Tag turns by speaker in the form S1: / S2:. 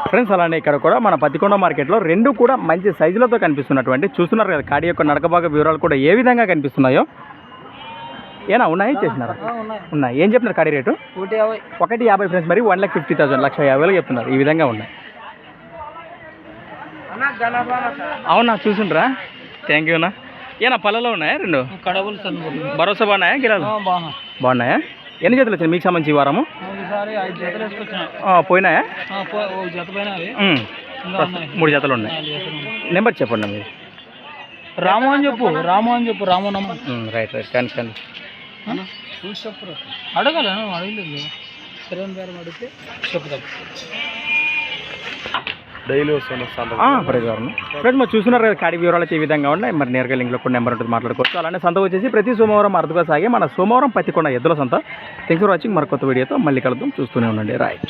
S1: friends అలానే ఇక్కడ కూడా మన పత్తికొండ మార్కెట్లో రెండు కూడా మంచి సైజులతో కనిపిస్తున్నటువంటి చూస్తున్నారు కదా కాడి యొక్క నడకబాగ వివరాలు కూడా ఏ విధంగా కనిపిస్తున్నాయో ఏనా ఉన్నాయి చేసినారా ఉన్నాయి ఏం చెప్తున్నారు కాడి రేటు 150 ఫ్రెండ్స్ మరి 1,50,000 1,50,000 చెప్తున్నారు ఈ విధంగా ఉన్నాయి అవునా చూసిండ్రా థ్యాంక్ యూనా ఏనా పళ్ళలో ఉన్నాయా రెండు భరోసా బాగున్నాయా గిరాలు బాగున్నాయా ఎన్ని జతలు వచ్చినాయి మీకు సంబంధించి ఈ వారము పోయినాయా 3 జతలు ఉన్నాయి నెంబర్ చెప్పండి మీరు
S2: రాము అని చెప్పు
S1: రైట్ కానీ
S2: అడగల అడగలేదు అడిగితే చెప్తాం
S1: డైలీ వస్తున్నాం ఫ్రెండ్స్ మరి చూస్తున్నారు కదా కాడి వివరాలు అయితే ఈ విధంగా ఉన్నాయి మరి నేరుగా లింక్లో కూడా నెంబర్ ఉంటుంది మాట్లాడుకోవచ్చు అలానే సంత వచ్చేసి ప్రతి సోమవారం అరుదుగా సాగే మన సోమవారం పత్తికొండ ఎద్దుల సంత థ్యాంక్స్ ఫర్ వాచింగ్ మరి కొత్త వీడియోతో మళ్ళీ కలుద్దాం చూస్తూనే ఉండండి రైట్